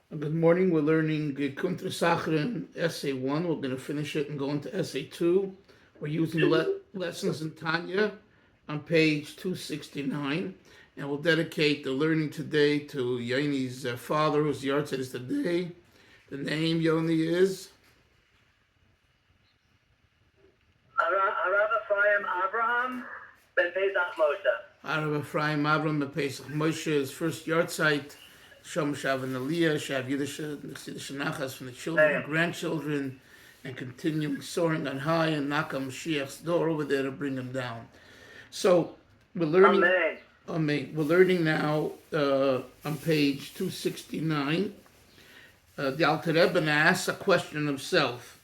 Good morning. We're learning Kuntres Acharon Essay 1. We're going to finish it and go into Essay 2. We're using lessons in Tanya on page 269. And we'll dedicate the learning today to Yoni's father, whose yahrzeit is today. The name Yoni is Rabbi Chaim Abraham ben Pesach Moshe. Rabbi Chaim Avraham ben Pesach Moshe, his first yahrzeit. Shom Shav and Aliyah, Shav Yiddish Nachas from the children and grandchildren, and continuing soaring on high, and knock on Mashiach's door over there to bring him down. So we're learning. Amen. We're learning now on page 269. The Alter Rebbe asks a question himself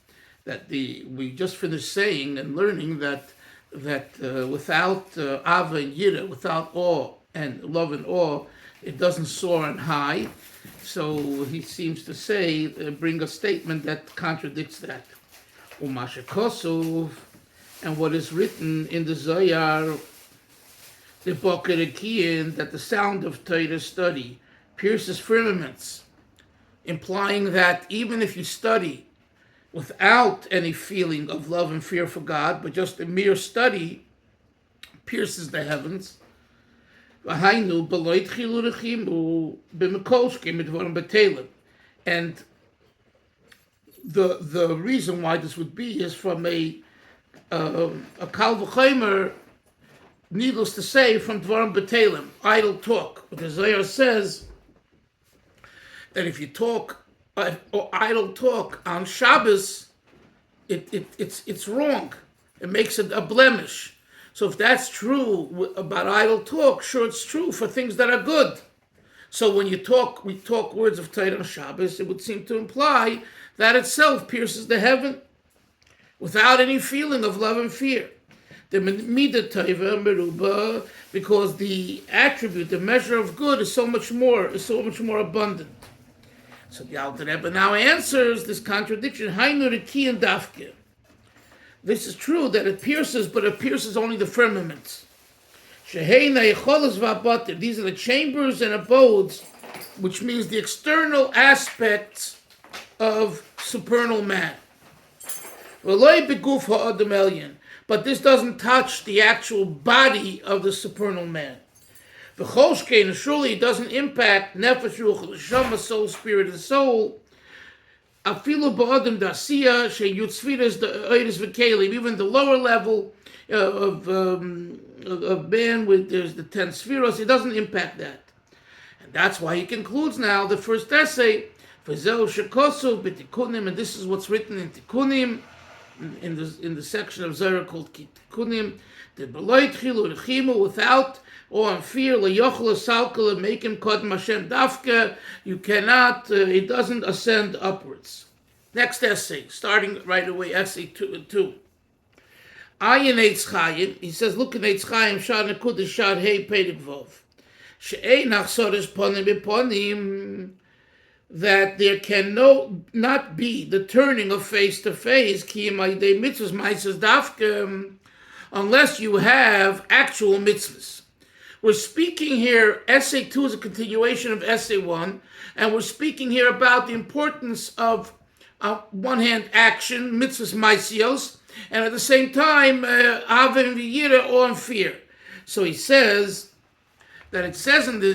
that we just finished saying and learning that without Ava and Yira, without awe and love and awe, it doesn't soar on high. So he seems to say, bring a statement that contradicts that. Umashe Kosov, and what is written in the Zohar, the Boker Ekiyin, that the sound of Torah study pierces firmaments, implying that even if you study without any feeling of love and fear for God, but just a mere study pierces the heavens. And the reason why this would be is from a kal v'chomer, needless to say, from Dvarim B'Telem, idle talk. Because Zohar says that if you talk or idle talk on Shabbos, it's wrong. It makes it a blemish. So if that's true about idle talk, sure, it's true for things that are good. So when we talk words of Torah on Shabbos, it would seem to imply that itself pierces the heaven without any feeling of love and fear. The midah tova meruba, because the attribute, the measure of good, is so much more abundant. So the Alter Rebbe now answers this contradiction. Hainu riki and dafke. This is true that it pierces, but it pierces only the firmaments. These are the chambers and abodes, which means the external aspects of supernal man. But this doesn't touch the actual body of the supernal man. Surely it doesn't impact nefesh, ruach, neshama, soul, spirit, and soul. Even the lower level of man, with there's the 10 spheros, it doesn't impact that. And that's why he concludes now the first essay, and this is what's written in Tikkunim, in the section of Zohar called Tikkunim, without awe and fear, make him kodem Hashem dafka. You cannot, it doesn't ascend upwards. Next essay, starting right away, essay 2. Ayin Eitz Chaim, he says, look at Eitz Chaim, Shad Nekudah, Shad Hey Pedig Vov. She'ei nachsodes ponim b'ponim, that there can not be the turning of face to face, ki ma'idei mitzvahs ma'isas dafka, unless you have actual mitzvahs. We're speaking here, essay 2 is a continuation of essay 1, and we're speaking here about the importance of, on one hand, action, mitzvahs maisios, and at the same time, avim v'yira, awe and fear. So he says that it says in the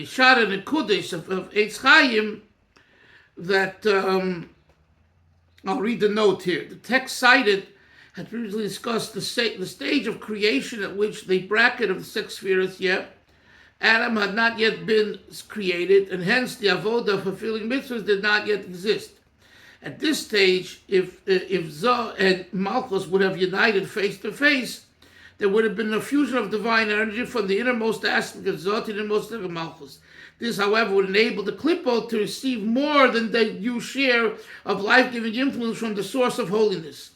Shara Nekudesh of Eitz Chaim that I'll read the note here. The text cited had previously discussed the stage of creation at which the bracket of the 6 spheres, Adam had not yet been created, and hence the avodah of fulfilling mitzvahs did not yet exist. At this stage, if Zoh and Malchus would have united face to face, there would have been a fusion of divine energy from the innermost aspect of Zoh to the innermost of Malchus. This, however, would enable the Klippot to receive more than the due share of life-giving influence from the source of holiness.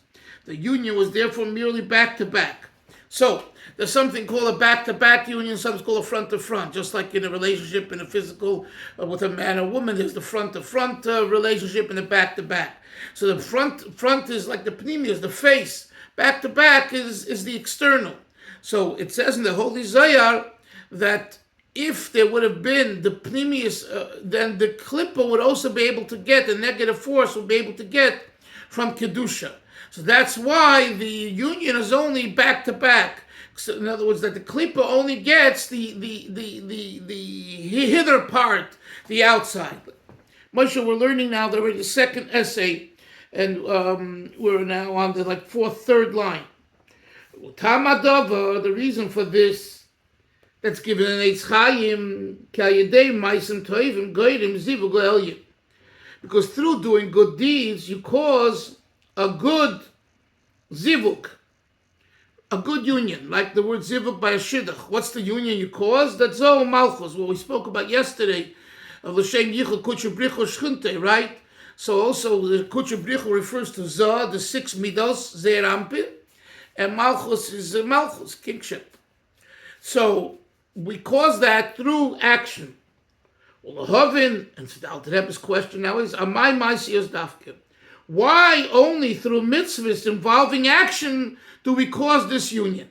The union was therefore merely back-to-back. So, there's something called a back-to-back union, something's called a front-to-front. Just like in a relationship, in a physical, with a man or woman, there's the front-to-front relationship and the back-to-back. So the front is like the pneumius, the face. Back-to-back is the external. So it says in the Holy Zohar that if there would have been the pneumius, then the klippa would also be able to get, the negative force would be able to get from kedusha. So that's why the union is only back to back. So in other words, that the klippa only gets the hither part, the outside. Moshe, we're learning now that we're in the second essay, and we're now on the third line. Tamadava, the reason for this, that's given in Eitz Chaim, Kayedei Maisim Toivim Goyrim Zivu Goelyu. Because through doing good deeds, you cause a good zivuk, a good union, like the word zivuk by a shidduch. What's the union you cause? That's Zoh Malchus, what we spoke about yesterday, of L'Shem Yichud Kutcher Brichu Shchunte, right? So also the Kutcher Brichu refers to Zoh, the 6 midos, Zeir Ampin, and Malchus is Malchus, kingship. So we cause that through action. Well, the Hovin, and the Alter Rebbe's question now is, Amai Maisiyos Dafke? Why only through mitzvahs involving action do we cause this union?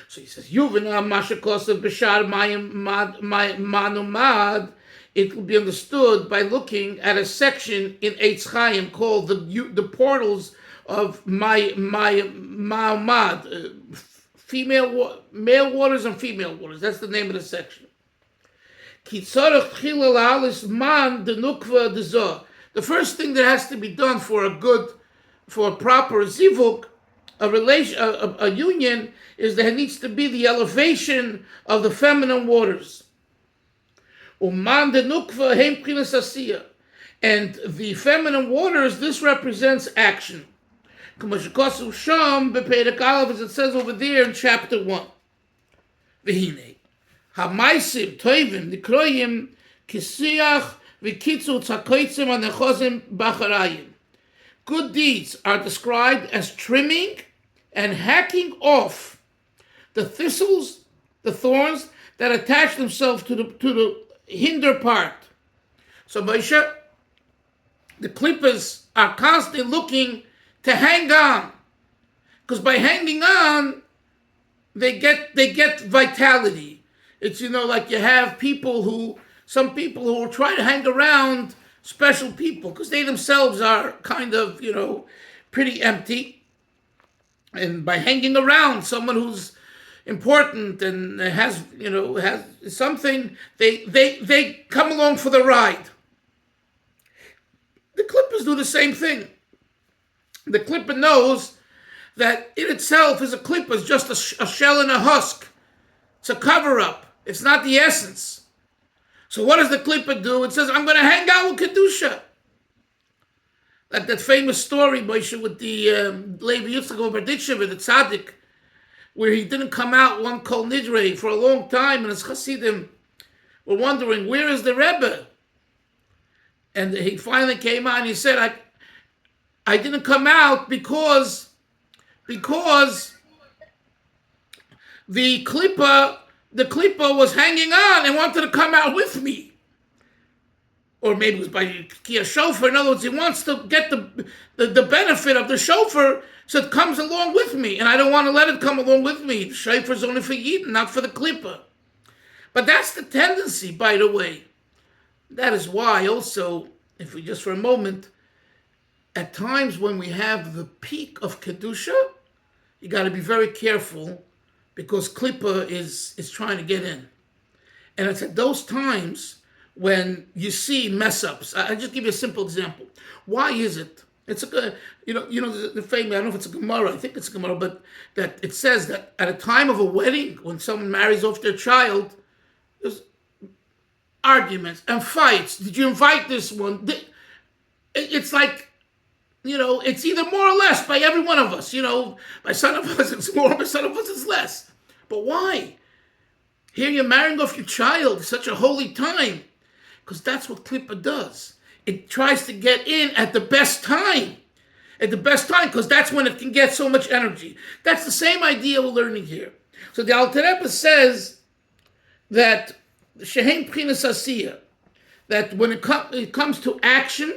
So he says, Yuvina Mashakosav Bishar Manumad. It will be understood by looking at a section in Eitz Chaim called the portals of Ma'amad, male waters and female waters. That's the name of the section. The first thing that has to be done for a proper zivuk, a union, is there needs to be the elevation of the feminine waters. And the feminine waters, this represents action. As it says over there in chapter 1. Hamaisim toivim nikroyim kisiach v'kitzutz hakoitzim anechozim bacharayim. Good deeds are described as trimming and hacking off the thistles, the thorns that attach themselves to the hinder part. So Moshe, the klippas are constantly looking to hang on, because by hanging on, they get vitality. It's, like you have some people who will try to hang around special people because they themselves are kind of, pretty empty. And by hanging around someone who's important and has something, they come along for the ride. The klippas do the same thing. The klippa knows that in itself is a klippa, is just a shell and a husk. It's a cover-up. It's not the essence. So what does the klippa do? It says, I'm going to hang out with Kedusha. Like that famous story, Moshe, with the Levi Yitzchak of Berditchev, the tzaddik, where he didn't come out one kol nidrei for a long time, and his chassidim were wondering, where is the Rebbe? And he finally came out and he said, I didn't come out because the klippa was hanging on and wanted to come out with me. Or maybe it was by Kia shofar. In other words, he wants to get the benefit of the shofar, so it comes along with me. And I don't want to let it come along with me. The shofar is only for Yidden, not for the klippa. But that's the tendency, by the way. That is why also, if we just for a moment, at times when we have the peak of Kedusha, you got to be very careful, because klippa is trying to get in. And it's at those times when you see mess-ups. I'll just give you a simple example. Why is it? It's the famous, I don't know if it's a Gemara, I think it's a Gemara, but that it says that at a time of a wedding, when someone marries off their child, there's arguments and fights. Did you invite this one? It's like, it's either more or less by every one of us. By some of us it's more, by some of us it's less. But why? Here you're marrying off your child, such a holy time. Because that's what klippa does. It tries to get in at the best time. At the best time, because that's when it can get so much energy. That's the same idea we're learning here. So the Alter Rebbe says that shehem pchinas asiyah, that when it comes to action,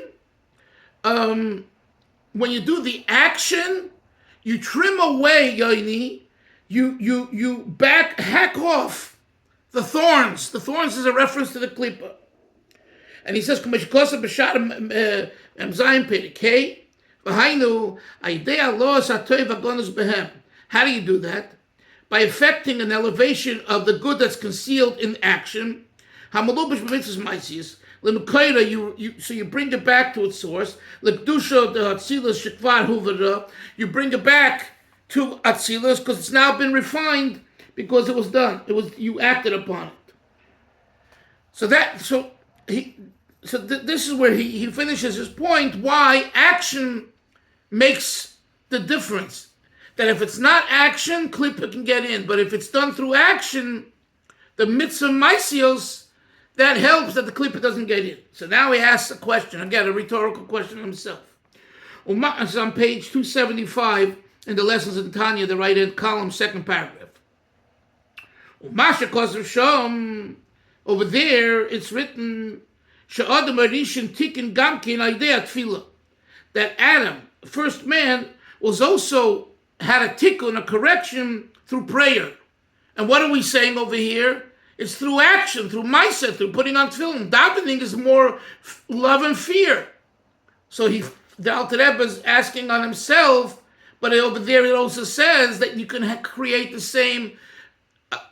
when you do the action, you trim away, Yoini, you hack off the thorns. The thorns is a reference to the klipa. And he says, how do you do that? By effecting an elevation of the good that's concealed in action. So you bring it back to its source. You bring it back to Atzilus because it's now been refined because it was done. You acted upon it. This is where he finishes his point why action makes the difference. That if it's not action, klipa can get in. But if it's done through action, the mitzvah maisios, that helps that the klipa doesn't get in. So now he asks a question, again, a rhetorical question himself. It's on page 275 in the Lessons in Tanya, the right-hand column, second paragraph. Over there, it's written, that Adam, first man, was also had a tikkun, a correction through prayer. And what are we saying over here? It's through action, through maaseh, through putting on tefillin. Davening is more love and fear. So the Alter Rebbe is asking on himself, but over there it also says that you can create the same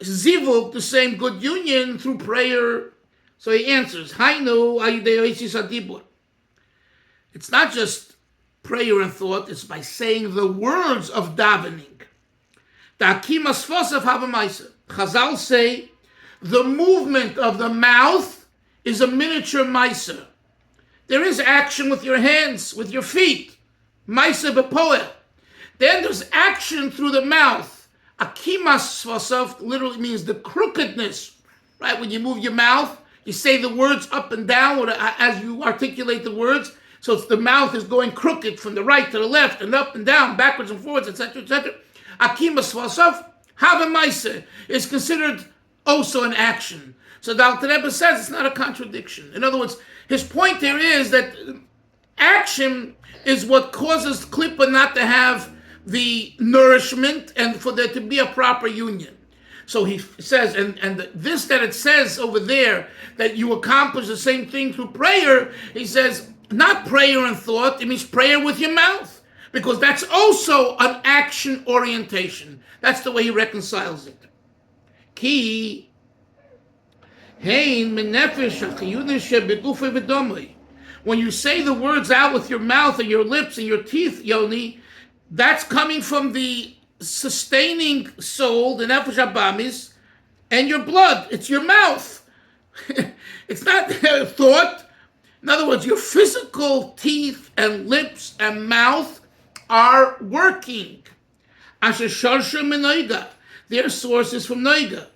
zivuk, the same good union through prayer. So he answers, it's not just prayer and thought, it's by saying the words of davening. Chazal say the movement of the mouth is a miniature maaseh. There is action with your hands, with your feet. Maaseh b'poel. Then there's action through the mouth. Akimas svasav literally means the crookedness. Right? When you move your mouth, you say the words up and down as you articulate the words. So it's the mouth is going crooked from the right to the left and up and down, backwards and forwards, etc., etc. Akimas svasav have a maaseh is considered also an action. So the Alter Rebbe says it's not a contradiction. In other words, his point there is that action is what causes klipa not to have the nourishment and for there to be a proper union. So he says, and this that it says over there, that you accomplish the same thing through prayer, he says, not prayer and thought, it means prayer with your mouth. Because that's also an action orientation. That's the way he reconciles it. Ki hein menefesh hachiyudah begufay v'domei. When you say the words out with your mouth and your lips and your teeth, Yoni, that's coming from the sustaining soul, the nefesh habamis, and your blood. It's your mouth. It's not thought. In other words, your physical teeth and lips and mouth are working. Asher sharsha menoiga. Their source is from noiga.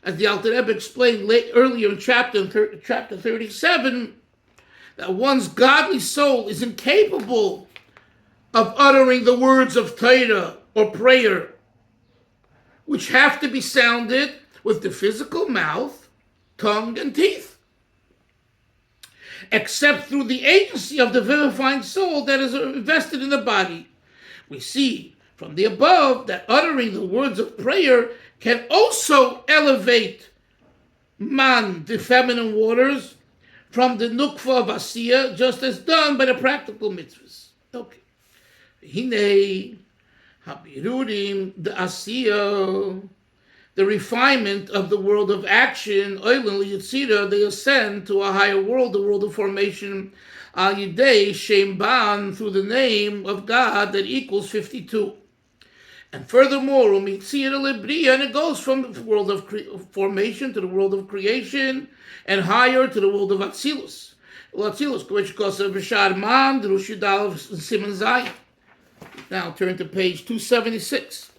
As the Alter Rebbe explained earlier in chapter 37, that one's godly soul is incapable of uttering the words of Torah or prayer, which have to be sounded with the physical mouth, tongue, and teeth, except through the agency of the vivifying soul that is invested in the body. We see from the above that uttering the words of prayer can also elevate man, the feminine waters, from the nukva of Asiya, just as done by the practical mitzvahs. Okay. Hine habirudim the Asiya, the refinement of the world of action, oilen liyitzira, they ascend to a higher world, the world of formation, al yidei shem ban, through the name of God that equals 52. And furthermore, and it goes from the world of formation to the world of creation, and higher to the world of Atzilus. Which goes to Bishar Man, the Rushidal of Simon Zion. Now turn to page 276.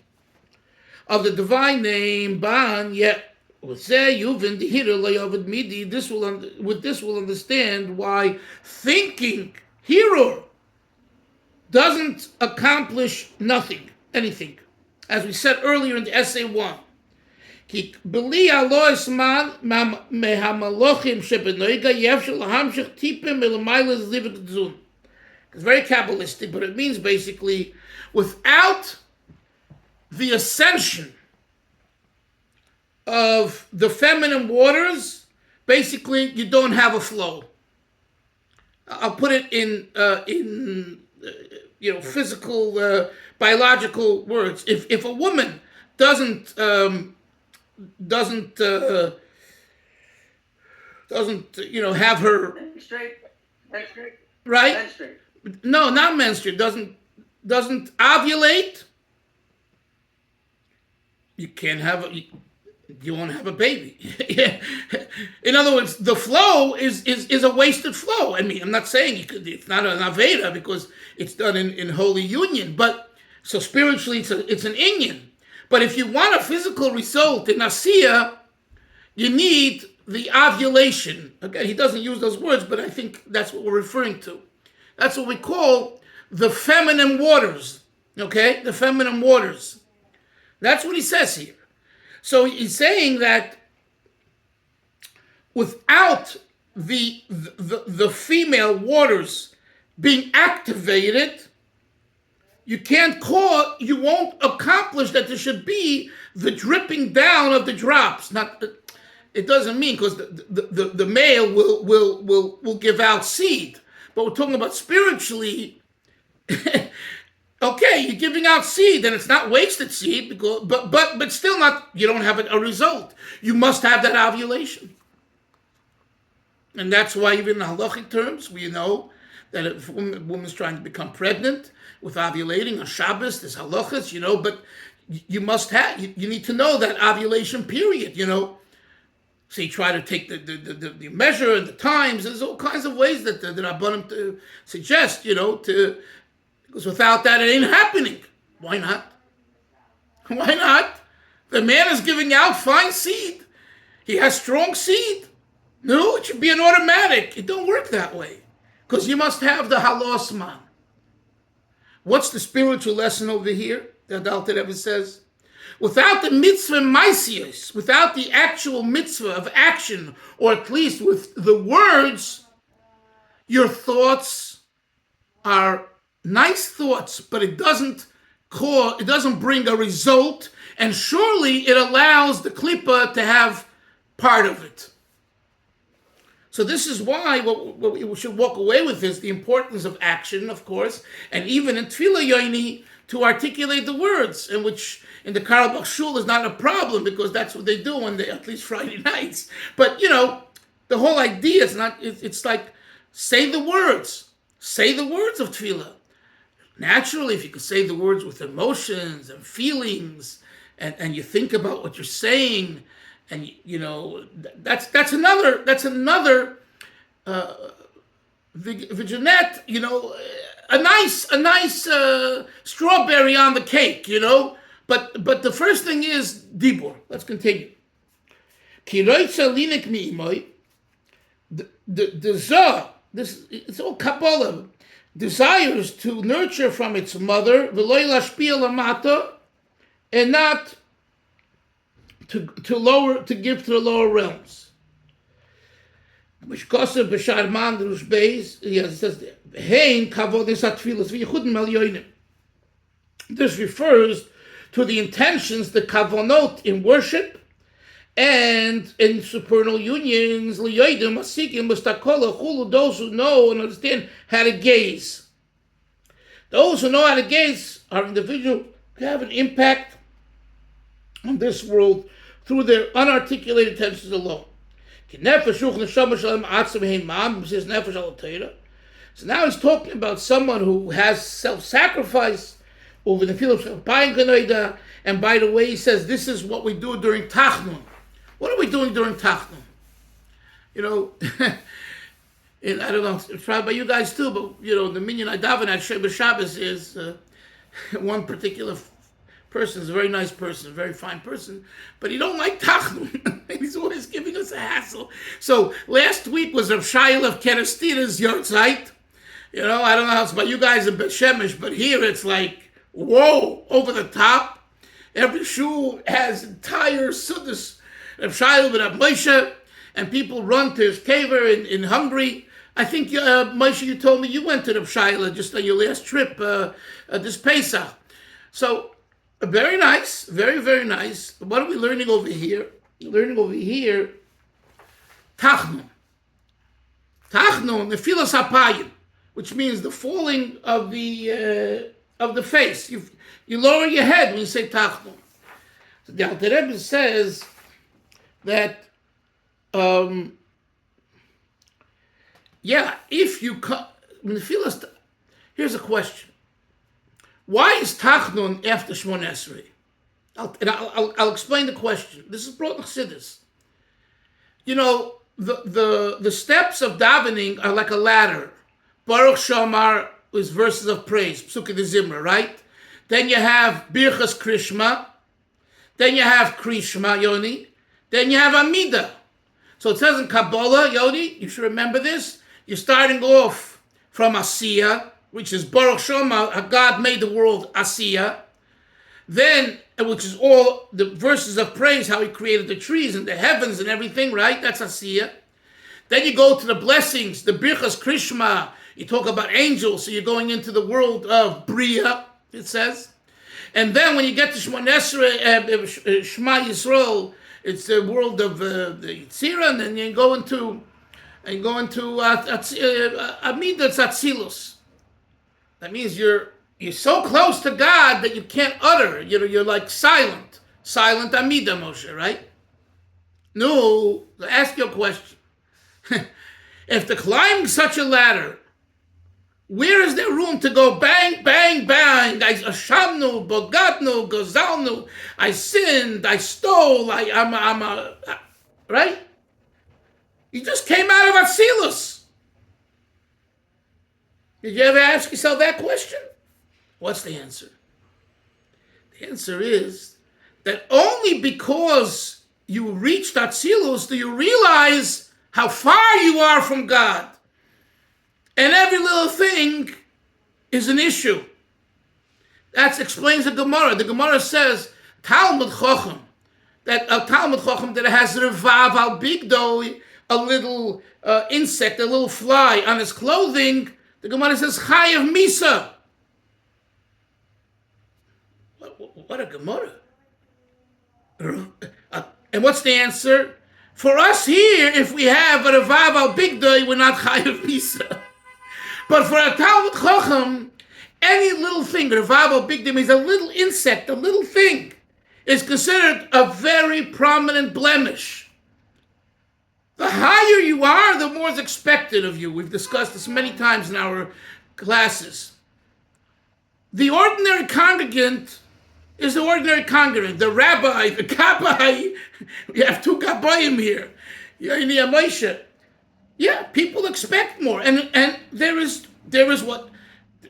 Of the divine name, Ban, yet, with this will understand why thinking, hero, doesn't accomplish anything. As we said earlier in the essay 1. It's very Kabbalistic, but it means basically, without the ascension of the feminine waters, basically you don't have a flow. I'll put it in physical, biological words. If a woman doesn't have her Menstruate. right. Menstruate. No, not menstruate. Doesn't ovulate. You can't have you won't have a baby. In other words, the flow is a wasted flow. I mean, I'm not saying it's not an Aveda because it's done in holy union, but so spiritually it's an inyan. But if you want a physical result in Asiya, you need the ovulation. Again, he doesn't use those words, but I think that's what we're referring to. That's what we call the feminine waters. Okay? The feminine waters. That's what he says here. So he's saying that without the female waters being activated, you won't accomplish that there should be the dripping down of the drops. It doesn't mean because the male will give out seed, but we're talking about spiritually. Okay, you're giving out seed, and it's not wasted seed, but still not. You don't have a result. You must have that ovulation, and that's why even in halachic terms, we know that if a woman's trying to become pregnant with ovulating on Shabbos, there's halachas, but you must have. You need to know that ovulation period, So you try to take the measure and the times. There's all kinds of ways that the Rabbanim to suggest, because without that, it ain't happening. Why not? Why not? The man is giving out fine seed. He has strong seed. No, it should be an automatic. It don't work that way. Because you must have the halosman. What's the spiritual lesson over here? The Dalfin ever says, without the mitzvah maisios, without the actual mitzvah of action, or at least with the words, your thoughts are nice thoughts, but it doesn't bring a result, and surely it allows the klipa to have part of it. So this is why what we should walk away with is the importance of action, of course, and even in Tefillah Yoni to articulate the words, in which in the Karlbach Shul is not a problem because that's what they do on at least Friday nights. But the whole idea is not. It's like say the words of Tefillah. Naturally, if you can say the words with emotions and feelings, and you think about what you're saying. And that's another vignette, a nice strawberry on the cake, But the first thing is dibur. Let's continue. The zah, this it's all Kabbalah, desires to nurture from its mother, and not to give to the lower realms. Which Kosev B'Shar Mandrush Beis, it says Hein Kavod Esatfilas V'Yichudim Al Yoinim. This refers to the intentions, the kavonot in worship and in supernal unions, L'Yoidim Asikim Mustakola Chulu, those who know and understand how to gaze. Those who know how to gaze are individuals who have an impact on this world through their unarticulated intentions alone. So now he's talking about someone who has self-sacrifice over the field of Bayin, and by the way, he says this is what we do during Tachnun. What are we doing during Tachnun? And I don't know, it's probably by you guys too, but the minyan I daven at Shabbos is one particular person is a very nice person, a very fine person, but he don't like Tachnun. He's always giving us a hassle. So last week was Rav Shail of Kerestina's Yortzeit. I don't know how it's by you guys in Bet Shemesh, but here it's like, whoa, over the top. Every shul has entire suddahs. Rav Shail with Rav Moshe, and people run to his kever in Hungary. I think, Moshe, you told me you went to Rav Shail just on your last trip this Pesach. So, very nice, very, very nice. What are we learning over here? You're learning over here, Tachnun. Tachnun, the Nefilas Hapayim, which means the falling of the face. You lower your head when you say Tachnun. So the Alter Rebbe says that, if you Nefilas, here's a question. Why is Tachnun after Shmon Esrei? I'll explain the question. This is brought in Chassidus. You know, the steps of davening are like a ladder. Baruch Shamar is verses of praise, Psukei de Zimra, right? Then you have Birchas Krishma. Then you have Krishma, Yoni. Then you have Amida. So it says in Kabbalah, Yoni, you should remember this. You're starting off from Asiya, which is Baruch Shamar, God made the world Asiya. Then, which is all the verses of praise, how he created the trees and the heavens and everything, right? That's Asiya. Then you go to the blessings, the Birchas Krishma. You talk about angels, so you're going into the world of Bria, it says. And then when you get to Shmon Esrei, Shema Yisrael, it's the world of the Yitzira, and then you go into Amidah Atzilus. That means you're so close to God that you can't utter. You're like silent Amidah, Moshe, right? No, ask your question. If they're climbing such a ladder, where is there room to go bang, bang, bang? I ashamnu, bogadnu, gozalnu. I sinned, I stole, right? You just came out of Atzilus. Did you ever ask yourself that question? What's the answer? The answer is that only because you reached Atzilus do you realize how far you are from God. And every little thing is an issue. That explains the Gemara. The Gemara says, Talmud Chacham, that has Revav al Bigdoi, a little insect, a little fly on his clothing. The Gemara says, Chayav Misa. What a Gemara. And what's the answer? For us here, if we have a Revav al Bigdoi, we're not Chayav Misa. But for a Talmud Chacham, any little thing, Revav al Bigdoi means a little insect, a little thing, is considered a very prominent blemish. The higher you are, the more is expected of you. We've discussed this many times in our classes. The ordinary congregant is the ordinary congregant. The rabbi, the gabbai, we have two gabbayim here. Yaini and Moshe. Yeah, people expect more. And there is what,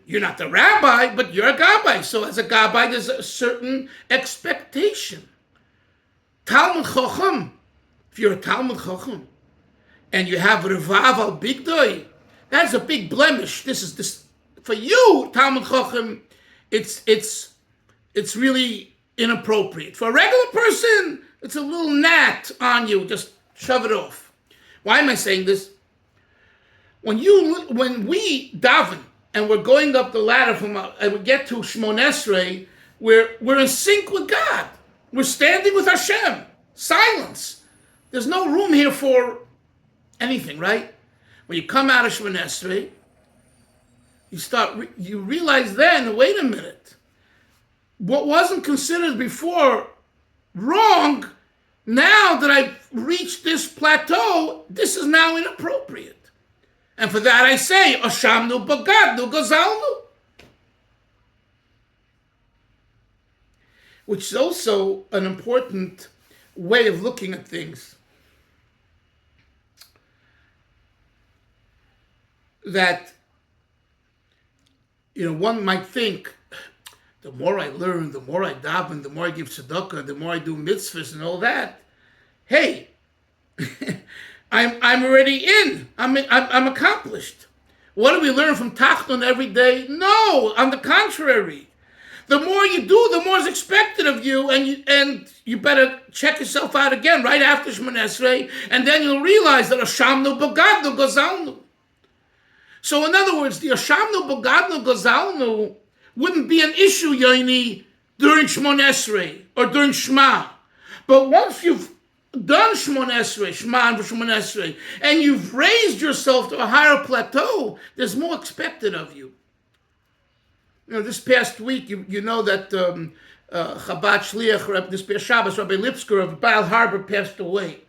you're not the rabbi, but you're a gabbai. So as a gabbai, there's a certain expectation. Talmud Chacham, if you're a Talmud Chacham, and you have Revav al Bigdoi, that's a big blemish. This for you, Talmud Chacham, it's really inappropriate. For a regular person, it's a little gnat on you. Just shove it off. Why am I saying this? When we daven and we're going up the ladder and we get to Shmon Esrei, we're in sync with God. We're standing with Hashem. Silence. There's no room here for anything, right? When you come out of Shmon Esrei, you realize then, wait a minute, what wasn't considered before wrong, now that I've reached this plateau, this is now inappropriate. And for that I say, Ashamnu, Bagadnu, Gazalnu. Which is also an important way of looking at things. That, one might think, the more I learn, the more I daven, the more I give tzedakah, the more I do mitzvahs and all that, hey, I'm already in. I'm accomplished. What do we learn from Tachnun every day? No, on the contrary. The more you do, the more is expected of you, and you better check yourself out again right after Shemon Esrei, and then you'll realize that Ashamnu Bagadnu Gazalnu. So in other words, the Ashamnu Bagadnu Gazalnu wouldn't be an issue, Yaini, during Shemon Esrei or during Shema. But once you've done Shmon Esrei, Shman v'Shmon Esrei, and you've raised yourself to a higher plateau, there's more expected of you. You know, this past week, you know that Chabad Shliach, this past Shabbos, Rabbi Lipsker of Baal Harbor passed away.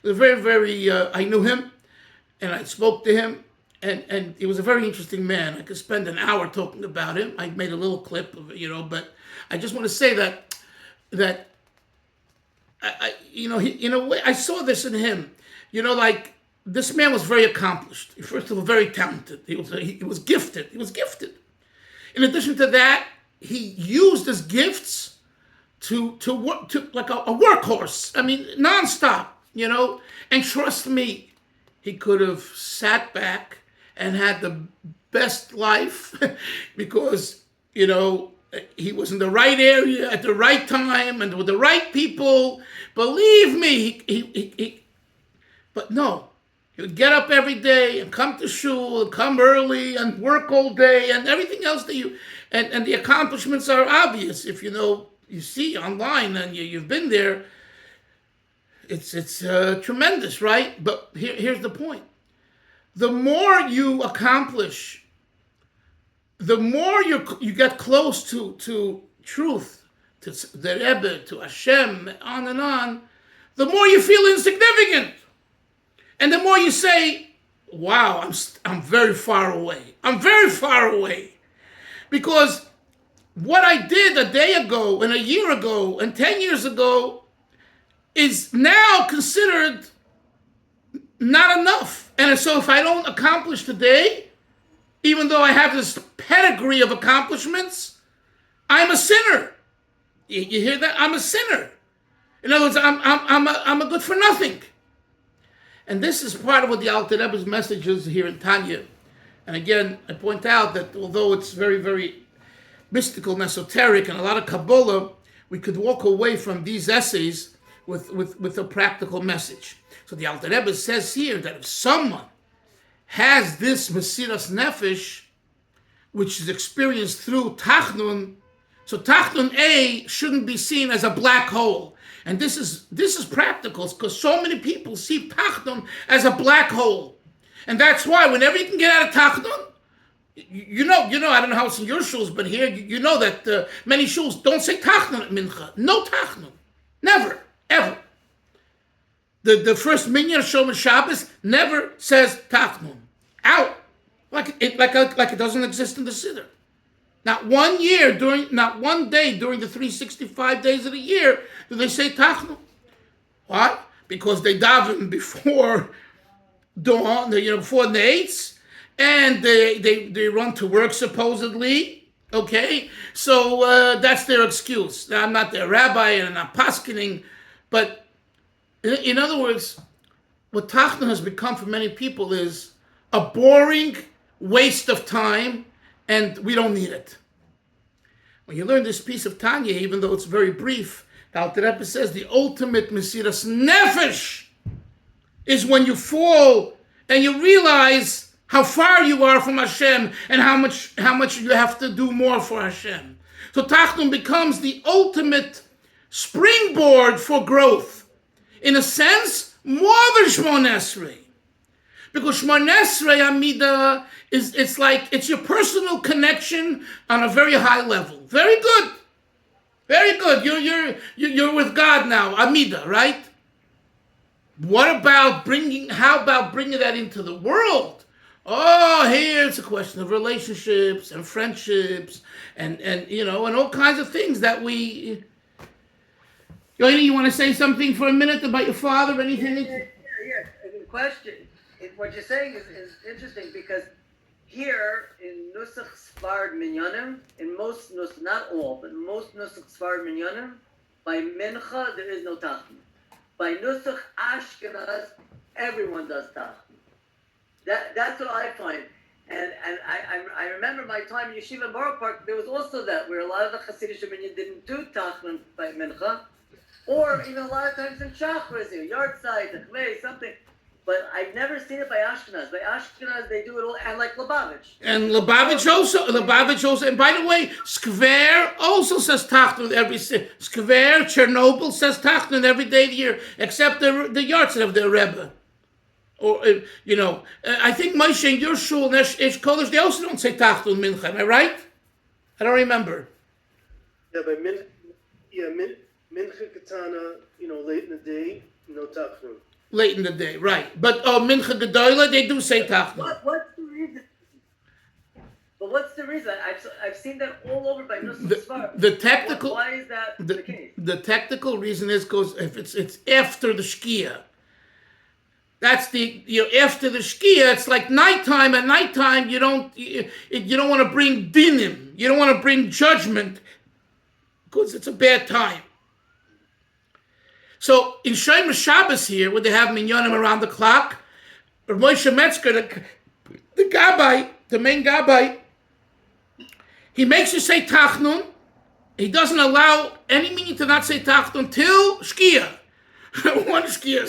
It was very, very, I knew him, and I spoke to him, and he was a very interesting man. I could spend an hour talking about him. I made a little clip of it, you know, but I just want to say that you know, in a way, I saw this in him. You know, like, this man was very accomplished. First of all, very talented. He was gifted. He was gifted. In addition to that, he used his gifts to work, to like a workhorse. I mean, nonstop, you know. And trust me, he could have sat back and had the best life because, you know, he was in the right area at the right time and with the right people. Believe me, but no. He would get up every day and come to shul, and come early and work all day and everything else that you, and the accomplishments are obvious. If you know, you see online and you've been there, it's tremendous, right? But here's the point. The more you accomplish, the more you get close to truth, to the Rebbe, to Hashem, on, the more you feel insignificant. And the more you say, wow, I'm very far away. I'm very far away. Because what I did a day ago and a year ago and 10 years ago is now considered not enough. And so if I don't accomplish today, even though I have this pedigree of accomplishments, I'm a sinner. You hear that? I'm a sinner. In other words, I'm a good for nothing. And this is part of what the Alter Rebbe's message is here in Tanya. And again, I point out that although it's very, very mystical and esoteric and a lot of Kabbalah, we could walk away from these essays with a practical message. So the Alter Rebbe says here that if someone has this Mesiras Nefesh, which is experienced through Tachnun, so Tachnun A shouldn't be seen as a black hole. And this is practical because so many people see Tachnun as a black hole. And that's why whenever you can get out of Tachnun, you know, I don't know how it's in your shuls, but here you know that many shuls don't say Tachnun at Mincha. No Tachnun. Never. Ever. The first minyan of Shom Shabbos never says Tachnun. Out. Like it doesn't exist in the Siddur. Not one day during the 365 days of the year do they say Tachnun. Why? Because they daven before dawn, before Nates, and they run to work supposedly. Okay, so that's their excuse. Now, I'm not their rabbi and I'm not paskening, but in other words, what Tachnun has become for many people is a boring waste of time, and we don't need it. When you learn this piece of Tanya, even though it's very brief, the Alter Rebbe says the ultimate Mesiras Nefesh is when you fall and you realize how far you are from Hashem and how much you have to do more for Hashem. So Tachnun becomes the ultimate springboard for growth. In a sense, more than Shmon Esrei. Because Shmon Esrei Amida it's your personal connection on a very high level. Very good. Very good. You're with God now, Amida, right? How about bringing that into the world? Oh, here it's a question of relationships and friendships and all kinds of things that we. Yoini, you want to say something for a minute about your father? Anything? Yeah. The question, what you're saying is interesting because here in Nusach Sfard Minyanim, in most Nusach, not all, but most Nusach Sfard Minyanim, by Mincha there is no Tachnun. By Nusach Ashkenaz, everyone does Tachnun. That's what I find. And I remember my time in Yeshiva in Borough Park, there was also that, where a lot of the Hasidic Minyan didn't do Tachnun by Mincha, or even a lot of times in Shachris, Yard Side, something. But I've never seen it by Ashkenaz. By Ashkenaz, they do it all, and like Lubavitch. And Lubavitch also, and by the way, Skver also says Tachnun every Skver, Chernobyl says Tachnun every day of the year, except the Yartzeit of their Rebbe. Or, I think Moshe in your shul, Esh Kodesh, they also don't say Tachnun Mincha, am I right? I don't remember. Yeah, but Mincha Katana, late in the day, no Tachnun. Late in the day, right. But Mincha Gedola, they do say Tachnun. What's the reason? But what's the reason? I've seen that all over by Nusach Sfar. The technical... Why is that the case? The technical reason is because if it's after the Shkia. That's after the Shkia, it's like nighttime. At nighttime, you don't want to bring dinim. You don't want to bring judgment because it's a bad time. So in Shomer Shabbos here, where they have minyanim around the clock, or Moshe Metzger, the Gabbai, the main Gabbai, he makes you say Tachnun. He doesn't allow any meaning to not say Tachnun till Shkia. One Shkia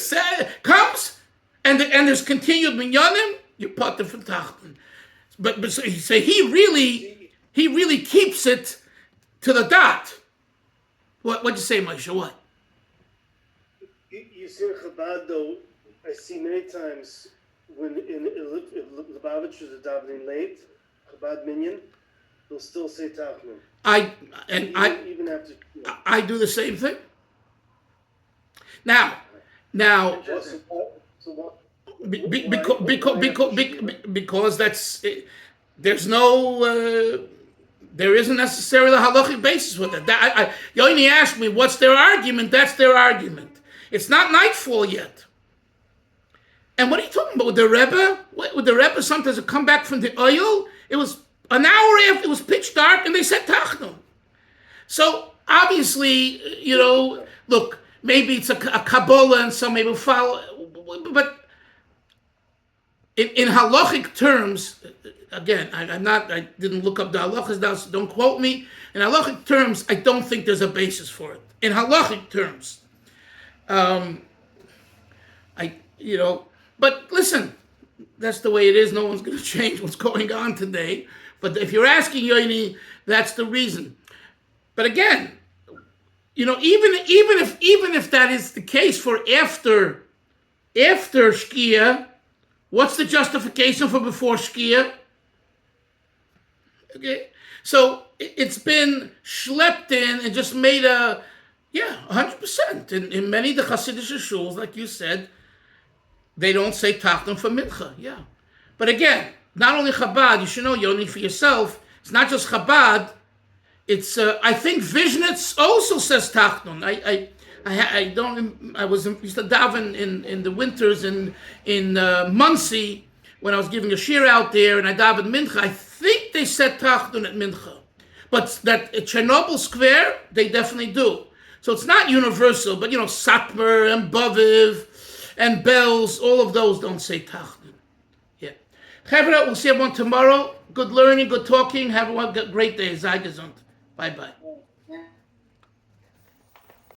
comes, and there's continued minyanim, you put the for Tachnun. But so he really keeps it to the dot. What'd you say, Moshe? What? You see in Chabad, though, I see many times when if Lubavitch is davening late, Chabad minyan, they'll still say Tachnun. Even after. I do the same thing. Now, because that's there isn't necessarily a halachic basis with it. You only asked me what's their argument. That's their argument. It's not nightfall yet. And what are you talking about with the Rebbe? With the Rebbe, sometimes it come back from the oil. It was an hour after it was pitch dark, and they said Tachnun. So obviously, look, maybe it's a Kabbalah, and some maybe follow, but in halachic terms, again, I didn't look up the halachas now, so don't quote me. In halachic terms, I don't think there's a basis for it. In halachic terms. But listen, that's the way it is. No one's going to change what's going on today. But if you're asking Yoini, that's the reason. But again, even if that is the case for after Shkia, what's the justification for before Shkia? Okay, so it's been schlepped in and just made 100%. In many of the Hasidic shuls, like you said, they don't say Tachnun for Mincha. Yeah, but again, not only Chabad. You should know, Yoni, for yourself. It's not just Chabad. It's I think Vishnitz also says Tachnun. I used to daven in the winters in Muncie when I was giving a shir out there, and I davened Mincha. I think they said Tachnun at Mincha, but that at Chernobyl Square they definitely do. So it's not universal, but Satmar and Baviv and Bells, all of those don't say Tachnun. Yeah. Chavra, we'll see everyone tomorrow. Good learning, good talking. Have a great day. Sei gesund. Bye-bye.